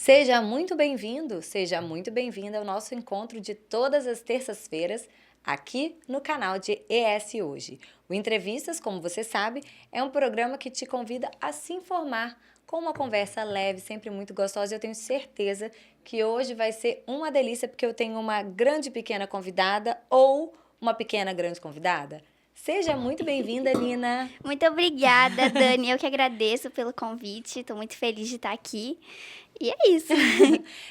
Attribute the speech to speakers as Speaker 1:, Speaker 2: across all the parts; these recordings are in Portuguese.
Speaker 1: Seja muito bem-vindo, seja muito bem-vinda ao nosso encontro de todas as terças-feiras aqui no canal de ES Hoje. O Entrevistas, como você sabe, é um programa que te convida a se informar com uma conversa leve, sempre muito gostosa. Eu tenho certeza que hoje vai ser uma delícia porque eu tenho uma grande pequena convidada ou uma pequena grande convidada. Seja muito bem-vinda, Nina.
Speaker 2: Muito obrigada, Dani. Eu que agradeço pelo convite. Estou muito feliz de estar aqui. E é isso.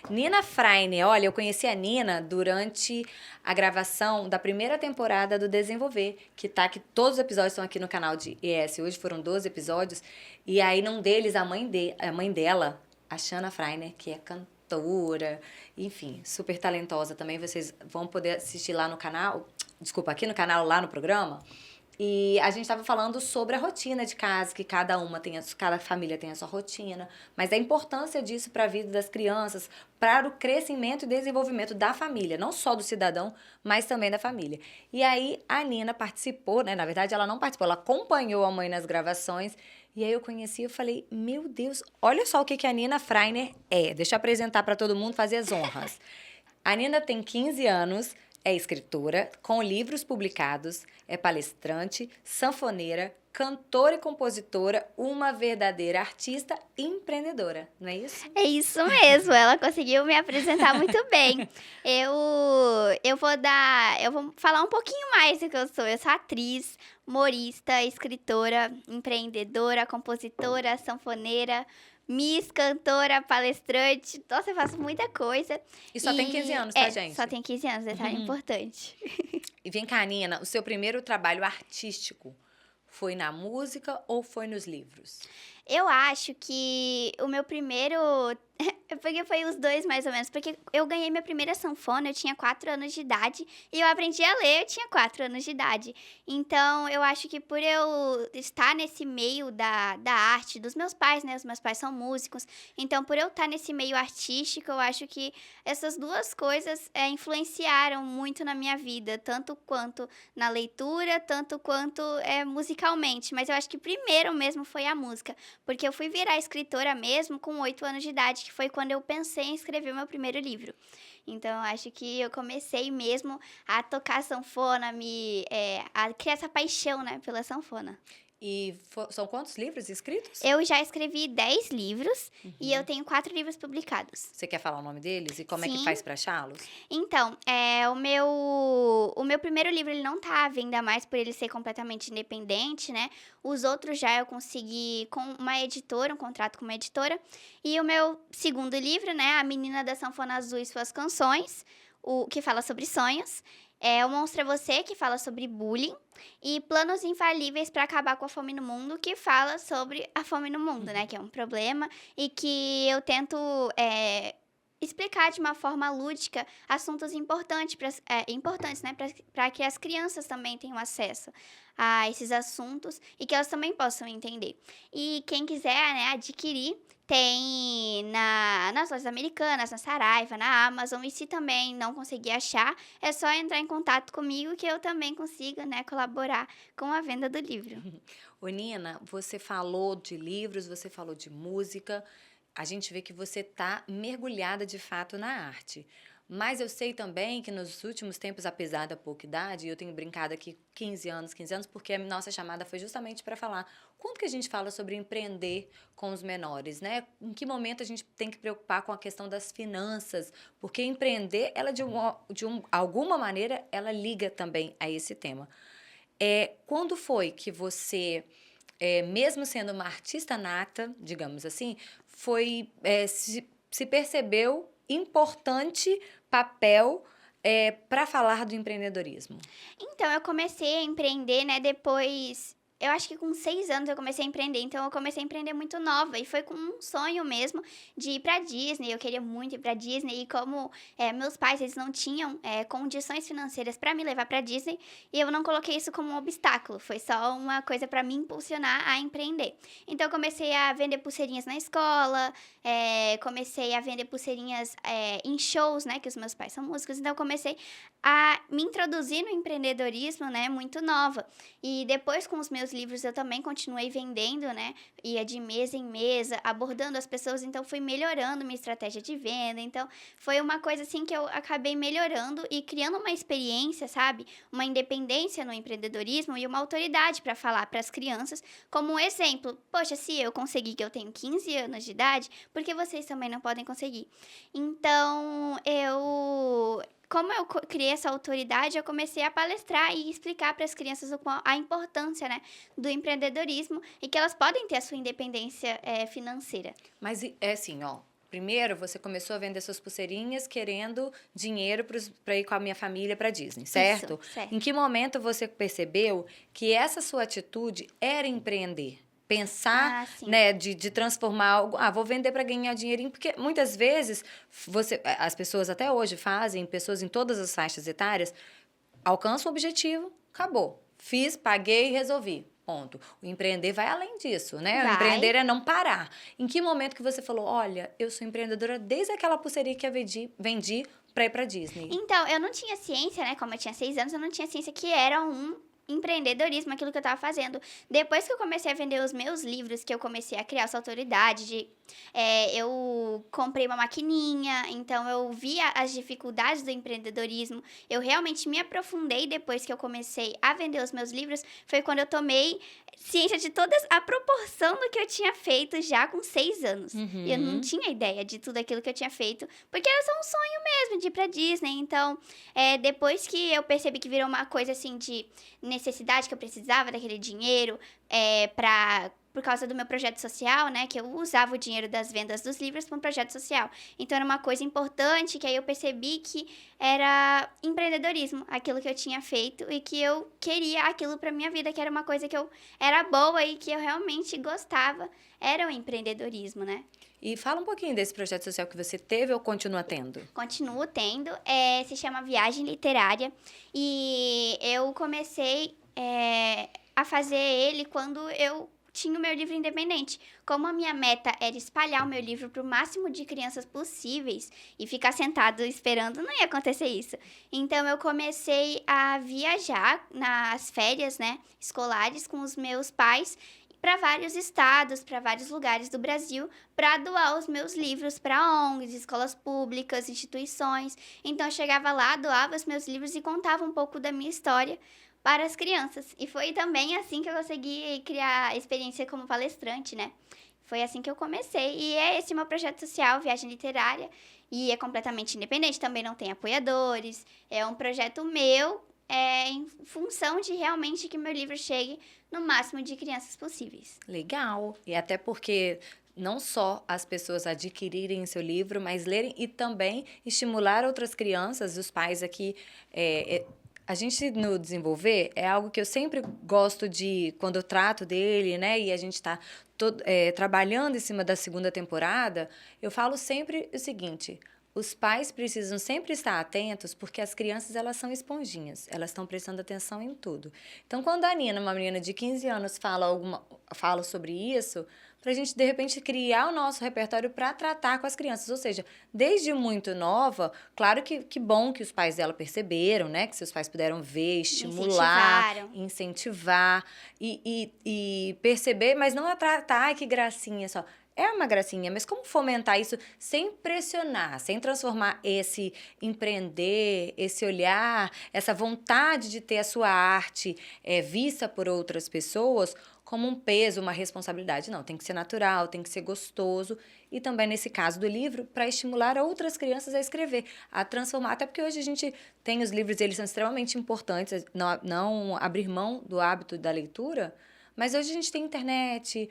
Speaker 1: Nina Freiner, olha, eu conheci a Nina durante a gravação da primeira temporada do Desenvolver, que todos os episódios estão aqui no canal de ES. Hoje foram 12 episódios, e aí num deles a mãe dela, a Shana Freiner, que é cantora, enfim, super talentosa também, vocês vão poder assistir lá no canal, desculpa, aqui no canal, lá no programa. E a gente estava falando sobre a rotina de casa, que cada família tem a sua rotina, mas a importância disso para a vida das crianças, para o crescimento e desenvolvimento da família, não só do cidadão, mas também da família. E aí a Nina participou, né? Na verdade, ela não participou, ela acompanhou a mãe nas gravações. E aí eu conheci e falei, meu Deus, olha só o que a Nina Freiner é. Deixa eu apresentar para todo mundo, fazer as honras. A Nina tem 15 anos, é escritora, com livros publicados, é palestrante, sanfoneira, cantora e compositora, uma verdadeira artista e empreendedora, não é isso?
Speaker 2: É isso mesmo. Ela conseguiu me apresentar muito bem. Eu vou falar um pouquinho mais do que eu sou. Eu sou atriz, humorista, escritora, empreendedora, compositora, sanfoneira, Miss, cantora, palestrante. Nossa, eu faço muita coisa.
Speaker 1: E só tem 15 anos, tá, gente?
Speaker 2: Só tem 15 anos, detalhe importante.
Speaker 1: E vem cá, Nina, o seu primeiro trabalho artístico foi na música ou foi nos livros?
Speaker 2: Eu acho que o meu primeiro... Porque foi os dois, mais ou menos. Porque eu ganhei minha primeira sanfona, eu tinha 4 anos de idade. E eu aprendi a ler, eu tinha 4 anos de idade. Então, eu acho que por eu estar nesse meio da arte, dos meus pais, né? Os meus pais são músicos. Então, por eu estar nesse meio artístico, eu acho que essas duas coisas influenciaram muito na minha vida. Tanto quanto na leitura, tanto quanto musicalmente. Mas eu acho que primeiro mesmo foi a música. Porque eu fui virar escritora mesmo com 8 anos de idade, que foi quando eu pensei em escrever o meu primeiro livro. Então, eu acho que eu comecei mesmo a tocar sanfona, a criar essa paixão, né, pela sanfona.
Speaker 1: E são quantos livros escritos?
Speaker 2: Eu já escrevi 10 livros e eu tenho 4 livros publicados.
Speaker 1: Você quer falar o nome deles e como é que
Speaker 2: Sim.
Speaker 1: faz pra achá-los?
Speaker 2: Então, o meu primeiro livro ele não tá à venda mais por ele ser completamente independente, né? Os outros já eu consegui com uma editora, um contrato com uma editora. E o meu segundo livro, né? A Menina da Sanfona Azul e Suas Canções, que fala sobre sonhos. O Monstro é Você, que fala sobre bullying. E Planos Infalíveis para Acabar com a Fome no Mundo, que fala sobre a fome no mundo, né? Que é um problema e que eu tento... explicar de uma forma lúdica assuntos importantes, né, para que as crianças também tenham acesso a esses assuntos e que elas também possam entender. E quem quiser, né, adquirir, tem nas lojas americanas, na Saraiva, na Amazon, e se também não conseguir achar, é só entrar em contato comigo que eu também consigo, né, colaborar com a venda do livro.
Speaker 1: Ô, Nina, você falou de livros, você falou de música, a gente vê que você está mergulhada de fato na arte. Mas eu sei também que nos últimos tempos, apesar da pouca idade, eu tenho brincado aqui 15 anos, porque a nossa chamada foi justamente para falar quando que a gente fala sobre empreender com os menores, né? Em que momento a gente tem que preocupar com a questão das finanças, porque empreender, ela alguma maneira, ela liga também a esse tema. Quando foi que você... mesmo sendo uma artista nata, digamos assim, se percebeu importante papel para falar do empreendedorismo?
Speaker 2: Então, eu comecei a empreender, né, depois... Eu acho que com 6 anos eu comecei a empreender, então eu comecei a empreender muito nova. E foi com um sonho mesmo de ir pra Disney. Eu queria muito ir pra Disney. E como meus pais, eles não tinham condições financeiras pra me levar pra Disney, e eu não coloquei isso como um obstáculo. Foi só uma coisa pra me impulsionar a empreender. Então eu comecei a vender pulseirinhas na escola, comecei a vender pulseirinhas em shows, né, que os meus pais são músicos. Então eu comecei a me introduzir no empreendedorismo, né, muito nova. E depois, com os meus meus livros eu também continuei vendendo, né? Ia de mesa em mesa, abordando as pessoas, então fui melhorando minha estratégia de venda. Então, foi uma coisa assim que eu acabei melhorando e criando uma experiência, sabe? Uma independência no empreendedorismo e uma autoridade para falar para as crianças, como um exemplo. Poxa, se eu consegui que eu tenho 15 anos de idade, por que vocês também não podem conseguir? Então, como eu criei essa autoridade, eu comecei a palestrar e explicar para as crianças a importância, né, do empreendedorismo e que elas podem ter a sua independência financeira.
Speaker 1: Mas é assim, ó. Primeiro, você começou a vender suas pulseirinhas querendo dinheiro para ir com a minha família para Disney, certo?
Speaker 2: Isso, certo.
Speaker 1: Em que momento você percebeu que essa sua atitude era empreender? Pensar,
Speaker 2: Ah, sim.
Speaker 1: né, de transformar algo. Ah, vou vender para ganhar dinheirinho, porque muitas vezes as pessoas até hoje fazem, pessoas em todas as faixas etárias, alcançam o objetivo, acabou. Fiz, paguei e resolvi. Ponto. O empreender vai além disso, né? O
Speaker 2: Vai.
Speaker 1: empreender é não parar. Em que momento que você falou, olha, eu sou empreendedora desde aquela pulseirinha que eu vendi para ir para Disney?
Speaker 2: Então, eu não tinha ciência, né? Como eu tinha 6 anos, eu não tinha ciência que era um empreendedorismo, aquilo que eu tava fazendo. Depois que eu comecei a vender os meus livros, que eu comecei a criar essa autoridade eu comprei uma maquininha, então eu via as dificuldades do empreendedorismo. Eu realmente me aprofundei depois que eu comecei a vender os meus livros. Foi quando eu tomei ciência de toda a proporção do que eu tinha feito já com 6 anos. E eu não tinha ideia de tudo aquilo que eu tinha feito, porque era só um sonho mesmo de ir pra Disney. Então, depois que eu percebi que virou uma coisa assim de necessidade, que eu precisava daquele dinheiro por causa do meu projeto social, né, que eu usava o dinheiro das vendas dos livros para um projeto social. Então, era uma coisa importante que aí eu percebi que era empreendedorismo, aquilo que eu tinha feito e que eu queria aquilo para minha vida, que era uma coisa que eu era boa e que eu realmente gostava, era o empreendedorismo, né?
Speaker 1: E fala um pouquinho desse projeto social que você teve ou continua tendo.
Speaker 2: Continuo tendo, se chama Viagem Literária e eu comecei a fazer ele quando eu tinha o meu livro independente. Como a minha meta era espalhar o meu livro para o máximo de crianças possíveis e ficar sentado esperando, não ia acontecer isso. Então, eu comecei a viajar nas férias, né, escolares com os meus pais para vários estados, para vários lugares do Brasil, para doar os meus livros para ONGs, escolas públicas, instituições. Então, eu chegava lá, doava os meus livros e contava um pouco da minha história para as crianças. E foi também assim que eu consegui criar a experiência como palestrante, né? Foi assim que eu comecei. E é esse meu projeto social, Viagem Literária. E é completamente independente, também não tem apoiadores. É um projeto meu, em função de realmente que meu livro chegue no máximo de crianças possíveis.
Speaker 1: Legal. E até porque não só as pessoas adquirirem seu livro, mas lerem e também estimular outras crianças, os pais aqui. A gente, no desenvolver, é algo que eu sempre gosto de, quando eu trato dele, né? E a gente está trabalhando em cima da segunda temporada, eu falo sempre o seguinte: os pais precisam sempre estar atentos, porque as crianças, elas são esponjinhas, elas estão prestando atenção em tudo. Então, quando a Nina, uma menina de 15 anos, fala sobre isso, para a gente, de repente, criar o nosso repertório para tratar com as crianças. Ou seja, desde muito nova, claro que bom que os pais dela perceberam, né? Que seus pais puderam ver, estimular, incentivar e perceber, mas não tratar, ai, que gracinha só. É uma gracinha, mas como fomentar isso sem pressionar, sem transformar esse empreender, esse olhar, essa vontade de ter a sua arte vista por outras pessoas como um peso, uma responsabilidade. Não, tem que ser natural, tem que ser gostoso. E também, nesse caso do livro, para estimular outras crianças a escrever, a transformar. Até porque hoje a gente tem os livros, eles são extremamente importantes, não abrir mão do hábito da leitura. Mas hoje a gente tem internet,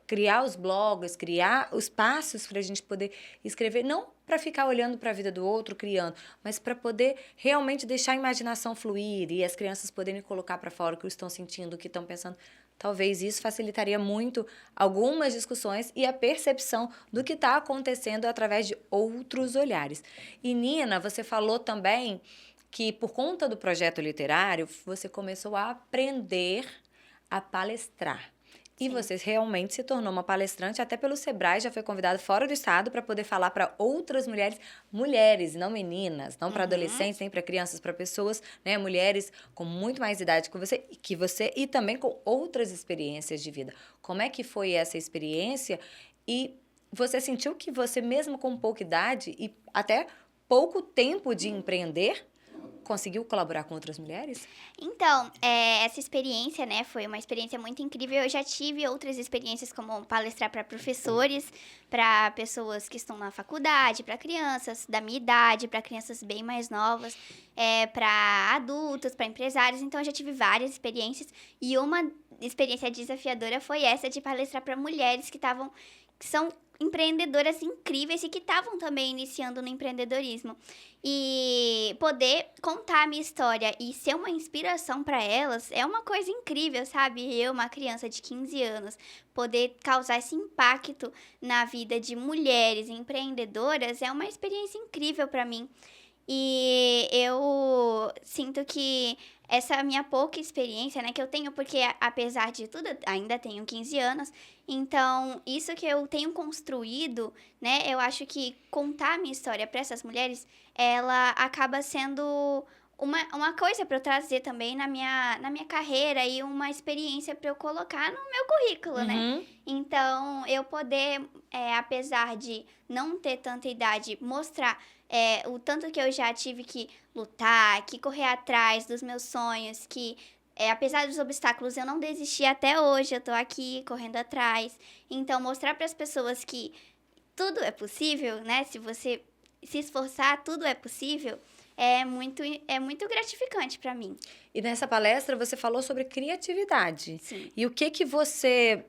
Speaker 1: criar os blogs, criar os passos para a gente poder escrever, não para ficar olhando para a vida do outro, criando, mas para poder realmente deixar a imaginação fluir e as crianças poderem colocar para fora o que estão sentindo, o que estão pensando. Talvez isso facilitaria muito algumas discussões e a percepção do que está acontecendo através de outros olhares. E, Nina, você falou também que, por conta do projeto literário, você começou a aprender a palestrar. E você realmente se tornou uma palestrante, até pelo Sebrae, já foi convidada fora do estado para poder falar para outras mulheres, não meninas, não para adolescentes, nem para crianças, para pessoas, né, mulheres com muito mais idade que você e também com outras experiências de vida. Como é que foi essa experiência? E você sentiu que você, mesmo com pouca idade e até pouco tempo de empreender, conseguiu colaborar com outras mulheres?
Speaker 2: Então, essa experiência, né, foi uma experiência muito incrível. Eu já tive outras experiências, como palestrar para professores, para pessoas que estão na faculdade, para crianças da minha idade, para crianças bem mais novas, para adultos, para empresários. Então, eu já tive várias experiências. E uma experiência desafiadora foi essa de palestrar para mulheres que são empreendedoras incríveis e que estavam também iniciando no empreendedorismo. E poder contar a minha história e ser uma inspiração para elas é uma coisa incrível, sabe? Eu, uma criança de 15 anos, poder causar esse impacto na vida de mulheres empreendedoras é uma experiência incrível para mim. E eu sinto que essa minha pouca experiência, né, que eu tenho, porque apesar de tudo, ainda tenho 15 anos, então isso que eu tenho construído, né, eu acho que contar a minha história para essas mulheres, ela acaba sendo uma coisa para eu trazer também na minha carreira e uma experiência para eu colocar no meu currículo, né? Então, eu poder, apesar de não ter tanta idade, mostrar o tanto que eu já tive que lutar, que correr atrás dos meus sonhos, que apesar dos obstáculos eu não desisti até hoje, eu tô aqui correndo atrás. Então, mostrar para as pessoas que tudo é possível, né? Se você se esforçar, tudo é possível. É muito gratificante para mim.
Speaker 1: E nessa palestra você falou sobre criatividade.
Speaker 2: Sim.
Speaker 1: E o que você...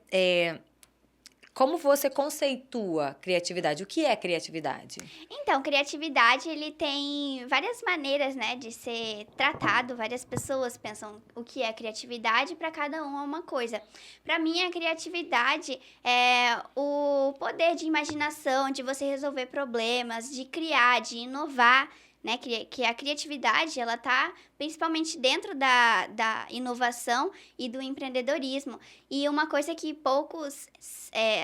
Speaker 1: como você conceitua criatividade? O que é criatividade?
Speaker 2: Então, criatividade, ele tem várias maneiras, né, de ser tratado. Várias pessoas pensam o que é criatividade, para cada um é uma coisa. Para mim, a criatividade é o poder de imaginação, de você resolver problemas, de criar, de inovar, né, que a criatividade, ela tá principalmente dentro da inovação e do empreendedorismo. E uma coisa que poucos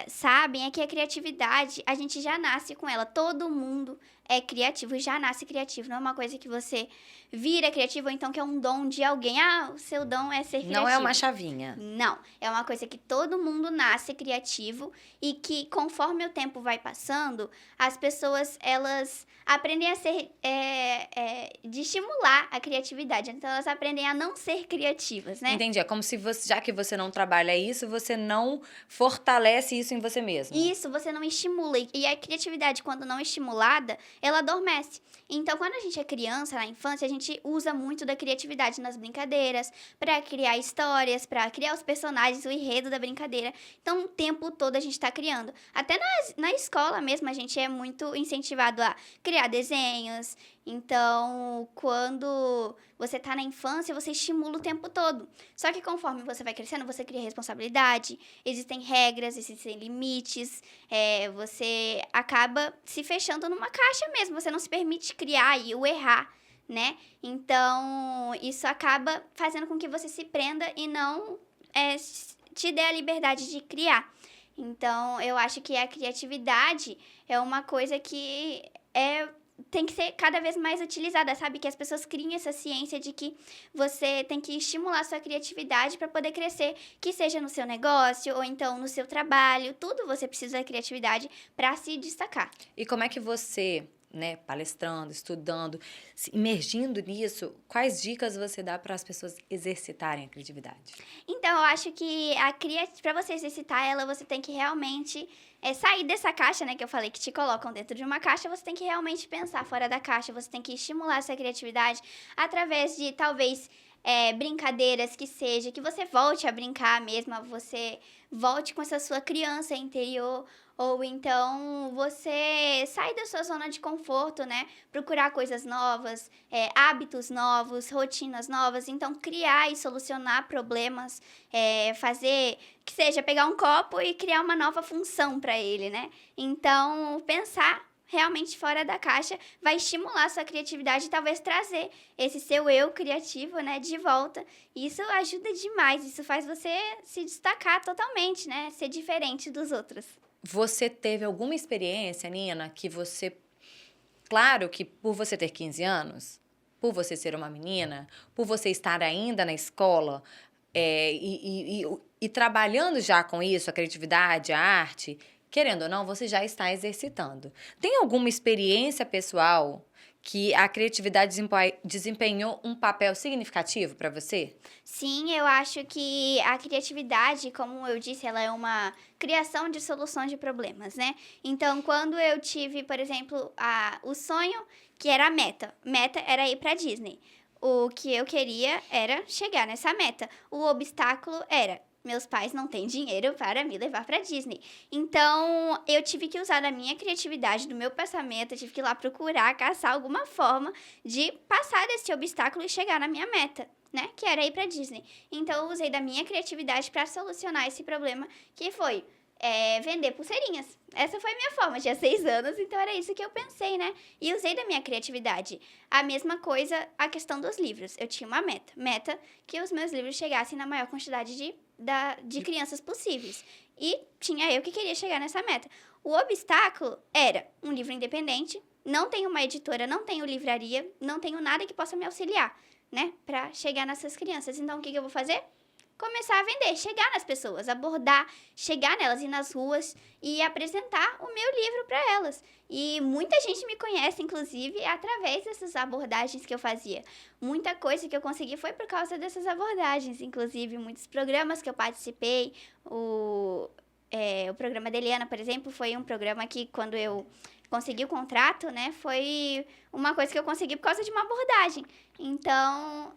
Speaker 2: sabem é que a criatividade, a gente já nasce com ela. Todo mundo é criativo, já nasce criativo. Não é uma coisa que você vira criativo ou então que é um dom de alguém. Ah, o seu dom é ser criativo.
Speaker 1: Não é uma chavinha.
Speaker 2: Não, é uma coisa que todo mundo nasce criativo e que conforme o tempo vai passando, as pessoas, elas aprendem a ser, de estimular a criatividade. Então, elas aprendem a não ser criativas, né?
Speaker 1: Entendi. É como se você, já que você não trabalha isso, você não fortalece isso em você mesmo.
Speaker 2: Isso, você não estimula. E a criatividade, quando não estimulada, ela adormece. Então, quando a gente é criança, na infância, a gente usa muito da criatividade nas brincadeiras, para criar histórias, para criar os personagens, o enredo da brincadeira. Então, o tempo todo a gente está criando. Até na escola mesmo, a gente é muito incentivado a criar desenhos. Então, quando você está na infância, você estimula o tempo todo. Só que conforme você vai crescendo, você cria responsabilidade, existem regras, existem limites, você acaba se fechando numa caixa mesmo, você não se permite criar e o errar, né? Então, isso acaba fazendo com que você se prenda e não te dê a liberdade de criar. Então, eu acho que a criatividade é uma coisa que tem que ser cada vez mais utilizada, sabe? Que as pessoas criem essa ciência de que você tem que estimular a sua criatividade para poder crescer, que seja no seu negócio ou então no seu trabalho, tudo você precisa da criatividade para se destacar.
Speaker 1: E como é que você, né, palestrando, estudando, se imergindo nisso, quais dicas você dá para as pessoas exercitarem a criatividade?
Speaker 2: Então, eu acho que para você exercitar ela, você tem que realmente sair dessa caixa, né, que eu falei, que te colocam dentro de uma caixa. Você tem que realmente pensar fora da caixa, você tem que estimular essa criatividade através de, talvez, brincadeiras que você volte a brincar mesmo, você volte com essa sua criança interior, ou então você sai da sua zona de conforto, né? Procurar coisas novas, hábitos novos, rotinas novas. Então, criar e solucionar problemas, fazer que seja pegar um copo e criar uma nova função para ele, né? Então, pensar realmente fora da caixa, vai estimular a sua criatividade e talvez trazer esse seu eu criativo, né, de volta. Isso ajuda demais, isso faz você se destacar totalmente, né, ser diferente dos outros.
Speaker 1: Você teve alguma experiência, Nina, que você... Claro que por você ter 15 anos, por você ser uma menina, por você estar ainda na escola, e trabalhando já com isso, a criatividade, a arte, querendo ou não, você já está exercitando. Tem alguma experiência pessoal que a criatividade desempenhou um papel significativo para você?
Speaker 2: Sim, eu acho que a criatividade, como eu disse, ela é uma criação de soluções de problemas, né? Então, quando eu tive, por exemplo, o sonho, que era a meta era ir para Disney. O que eu queria era chegar nessa meta. O obstáculo era meus pais não têm dinheiro para me levar para Disney. Então, eu tive que usar da minha criatividade, do meu pensamento, eu tive que ir lá procurar, caçar alguma forma de passar desse obstáculo e chegar na minha meta, né? Que era ir para Disney. Então, eu usei da minha criatividade para solucionar esse problema, que foi vender pulseirinhas. Essa foi a minha forma, tinha 6 anos, então era isso que eu pensei, né? E usei da minha criatividade. A mesma coisa, a questão dos livros. Eu tinha uma meta que os meus livros chegassem na maior quantidade de crianças possíveis. E tinha eu que queria chegar nessa meta. O obstáculo era um livro independente, não tenho uma editora, não tenho livraria, não tenho nada que possa me auxiliar, né? Pra chegar nessas crianças. Então, o que eu vou fazer? Começar a vender, chegar nas pessoas, abordar, chegar nelas, ir nas ruas e apresentar o meu livro para elas. E muita gente me conhece, inclusive, através dessas abordagens que eu fazia. Muita coisa que eu consegui foi por causa dessas abordagens, inclusive muitos programas que eu participei. O programa da Eliana, por exemplo, foi um programa que quando eu consegui o contrato, né, foi uma coisa que eu consegui por causa de uma abordagem. Então,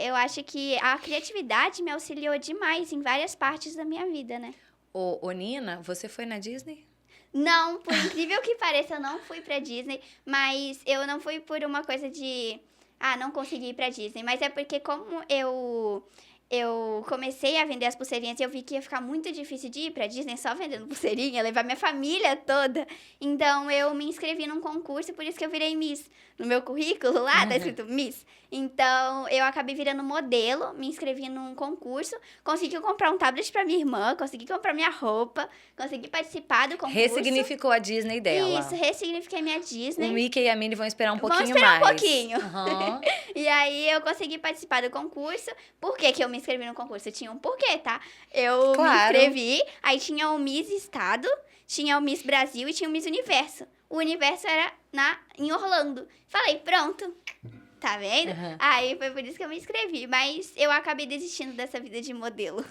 Speaker 2: eu acho que a criatividade me auxiliou demais em várias partes da minha vida, né?
Speaker 1: Ô, Nina, você foi na Disney?
Speaker 2: Não, por incrível que pareça, eu não fui pra Disney, mas eu não fui por uma coisa de, não consegui ir pra Disney, mas é porque como eu comecei a vender as pulseirinhas e eu vi que ia ficar muito difícil de ir pra Disney só vendendo pulseirinha, levar minha família toda. Então, eu me inscrevi num concurso, por isso que eu virei Miss. No meu currículo lá tá escrito Miss. Então, eu acabei virando modelo, me inscrevi num concurso, consegui comprar um tablet pra minha irmã, consegui comprar minha roupa, consegui participar do concurso.
Speaker 1: Ressignificou a Disney dela.
Speaker 2: Isso, ressignifiquei minha Disney.
Speaker 1: O Mickey e a Minnie vão esperar um pouquinho mais.
Speaker 2: Vão esperar um pouquinho.
Speaker 1: Uhum.
Speaker 2: E aí, eu consegui participar do concurso. Por que eu me inscrevi no concurso? Tinha um porquê, tá? Eu me inscrevi, aí tinha o Miss Estado, tinha o Miss Brasil e tinha o Miss Universo. O Universo era em Orlando. Falei, pronto. Tá vendo?
Speaker 1: Uhum.
Speaker 2: Aí foi por isso que eu me inscrevi. Mas eu acabei desistindo dessa vida de modelo.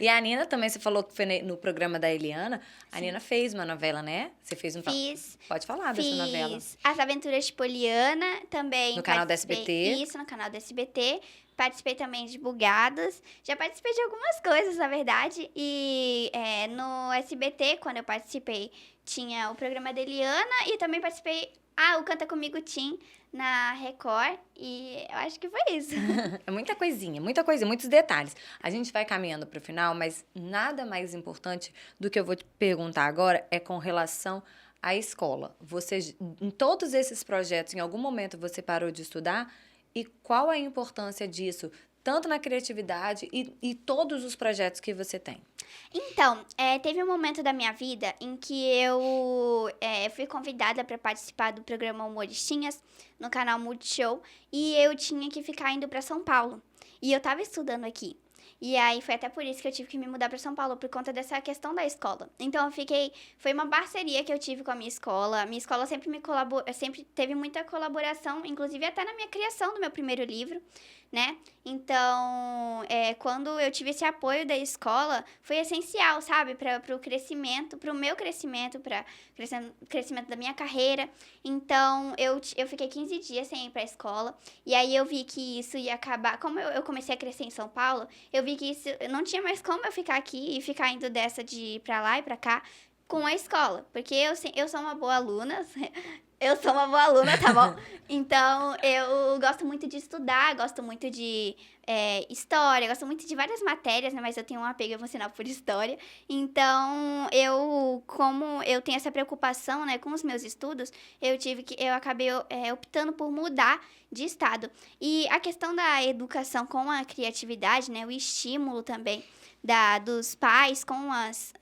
Speaker 1: E a Nina também, você falou que foi no programa da Eliana. A Nina fez uma novela, né? Você fez um...
Speaker 2: Fiz.
Speaker 1: Pode falar dessa novela.
Speaker 2: Fiz As Aventuras de Poliana, também.
Speaker 1: No canal da SBT.
Speaker 2: Isso, no canal da SBT. Participei também de Bugados. Já participei de algumas coisas, na verdade. E no SBT, quando eu participei, tinha o programa da Eliana. E também participei... o Canta Comigo Tim, na Record. E eu acho que foi isso.
Speaker 1: É muita coisinha, muitos detalhes. A gente vai caminhando para o final, mas nada mais importante do que eu vou te perguntar agora é com relação à escola. Você, em todos esses projetos, em algum momento você parou de estudar? E qual a importância disso, tanto na criatividade e todos os projetos que você tem?
Speaker 2: Então, teve um momento da minha vida em que eu fui convidada para participar do programa Humoristinhas no canal Multishow e eu tinha que ficar indo para São Paulo. E eu tava estudando aqui. E aí foi até por isso que eu tive que me mudar para São Paulo, por conta dessa questão da escola. Então foi uma parceria que eu tive com a minha escola. A minha escola sempre sempre teve muita colaboração, inclusive até na minha criação do meu primeiro livro, né? Então, quando eu tive esse apoio da escola, foi essencial, sabe? Para o crescimento, para o meu crescimento, para o crescimento da minha carreira. Então, eu fiquei 15 dias sem ir para a escola. E aí eu vi que isso ia acabar. Como eu comecei a crescer em São Paulo, eu vi que isso não tinha mais como eu ficar aqui e ficar indo dessa de ir para lá e para cá com a escola. Porque eu sou uma boa aluna, Eu sou uma boa aluna, tá bom? Então, eu gosto muito de estudar, gosto muito de história, gosto muito de várias matérias, né? Mas eu tenho um apego emocional por história. Então, como eu tenho essa preocupação, né, com os meus estudos, eu acabei optando por mudar de estado. E a questão da educação com a criatividade, né, o estímulo também dos pais com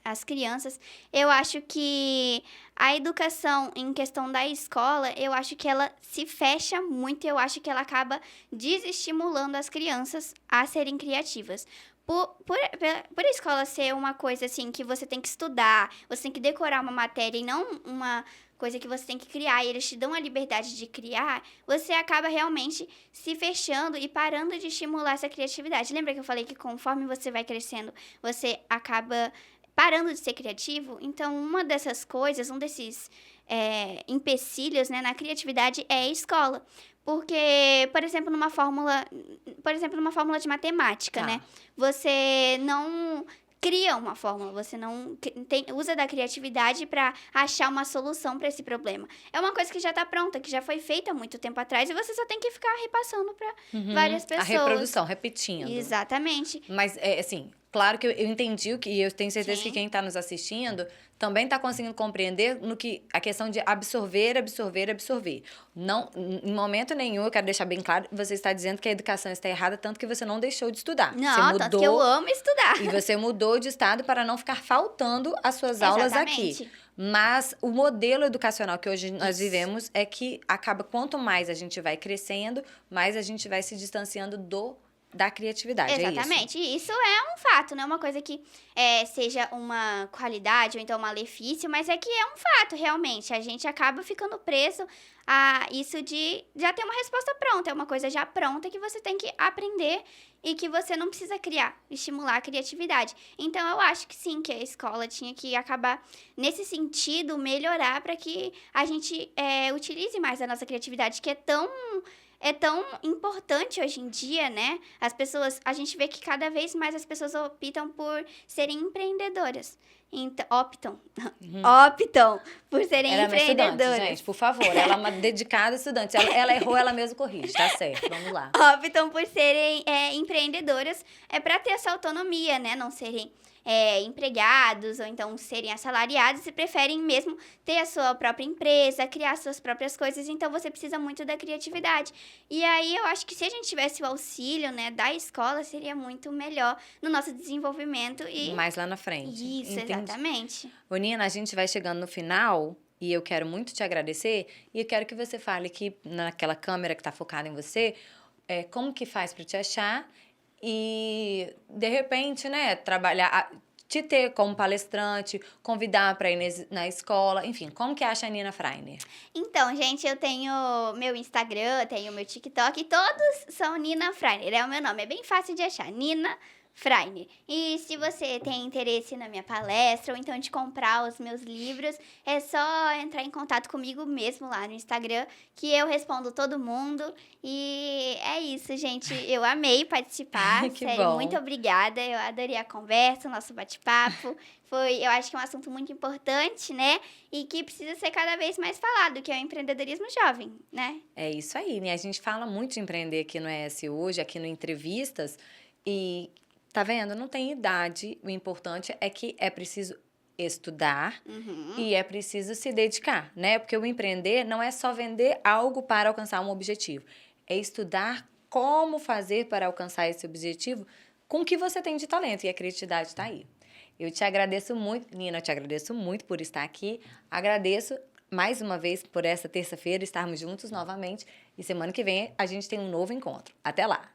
Speaker 2: as crianças, eu acho que a educação em questão da escola, eu acho que ela se fecha muito, eu acho que ela acaba desestimulando as crianças a serem criativas. Por a escola ser uma coisa assim que você tem que estudar, você tem que decorar uma matéria e não uma coisa que você tem que criar, e eles te dão a liberdade de criar, você acaba realmente se fechando e parando de estimular essa criatividade. Lembra que eu falei que conforme você vai crescendo, você acaba parando de ser criativo? Então, uma dessas coisas, um desses empecilhos, né, na criatividade é a escola. Porque, por exemplo, numa fórmula de matemática,
Speaker 1: Tá.
Speaker 2: né? Você não cria uma fórmula, você não usa da criatividade para achar uma solução para esse problema. É uma coisa que já está pronta, que já foi feita há muito tempo atrás e você só tem que ficar repassando para várias
Speaker 1: A
Speaker 2: pessoas.
Speaker 1: reprodução, repetindo.
Speaker 2: Exatamente.
Speaker 1: Mas, assim, claro que eu entendi e eu tenho certeza
Speaker 2: Sim.
Speaker 1: que quem está nos assistindo também está conseguindo compreender no que a questão de absorver. Não, em momento nenhum, eu quero deixar bem claro, você está dizendo que a educação está errada, tanto que você não deixou de estudar.
Speaker 2: Não,
Speaker 1: Você mudou,
Speaker 2: tanto que eu amo estudar.
Speaker 1: E você mudou de estado para não ficar faltando as suas aulas aqui.
Speaker 2: Exatamente.
Speaker 1: Mas o modelo educacional que hoje nós
Speaker 2: Isso.
Speaker 1: vivemos é que acaba, quanto mais a gente vai crescendo, mais a gente vai se distanciando da criatividade.
Speaker 2: Exatamente. E isso é um fato, não é uma coisa que seja uma qualidade ou então um malefício, mas é que é um fato, realmente. A gente acaba ficando preso a isso de já ter uma resposta pronta. É uma coisa já pronta que você tem que aprender e que você não precisa criar, estimular a criatividade. Então, eu acho que sim, que a escola tinha que acabar, nesse sentido, melhorar para que a gente utilize mais a nossa criatividade, que é tão importante hoje em dia, né? A gente vê que cada vez mais as pessoas optam por serem empreendedoras. Então, optam por serem
Speaker 1: Ela é uma estudante,
Speaker 2: empreendedoras.
Speaker 1: gente, por favor. Ela é uma dedicada estudante. Ela errou, ela mesma corrige, tá certo. Vamos lá.
Speaker 2: Optam por serem empreendedoras para ter essa autonomia, né? Não serem empregados ou então serem assalariados e preferem mesmo ter a sua própria empresa, criar suas próprias coisas. Então, você precisa muito da criatividade. E aí, eu acho que se a gente tivesse o auxílio, né, da escola, seria muito melhor no nosso desenvolvimento e...
Speaker 1: Mais lá na frente.
Speaker 2: Isso,
Speaker 1: Entendi.
Speaker 2: exatamente.
Speaker 1: Ô, Nina, a gente vai chegando no final e eu quero muito te agradecer e eu quero que você fale aqui naquela câmera que está focada em você, como que faz para te achar e, de repente, né, te ter como palestrante, convidar para ir na escola, enfim, como que acha a Nina Freiner?
Speaker 2: Então, gente, eu tenho meu Instagram, tenho meu TikTok, e todos são Nina Freiner, é o meu nome, é bem fácil de achar, Nina Freiner. E se você tem interesse na minha palestra ou então de comprar os meus livros, é só entrar em contato comigo mesmo lá no Instagram, que eu respondo todo mundo. E é isso, gente. Eu amei participar.
Speaker 1: Que
Speaker 2: sério,
Speaker 1: bom.
Speaker 2: muito obrigada. Eu adorei a conversa, o nosso bate-papo. Eu acho que é um assunto muito importante, né? E que precisa ser cada vez mais falado, que é o empreendedorismo jovem, né?
Speaker 1: É isso aí, né? A gente fala muito de empreender aqui no ES Hoje, aqui no Entrevistas, e tá vendo? Não tem idade. O importante é que é preciso estudar e é preciso se dedicar, né? Porque o empreender não é só vender algo para alcançar um objetivo. É estudar como fazer para alcançar esse objetivo com o que você tem de talento. E a criatividade está aí. Eu te agradeço muito, Nina, eu te agradeço muito por estar aqui. Agradeço mais uma vez por essa terça-feira estarmos juntos novamente. E semana que vem a gente tem um novo encontro. Até lá!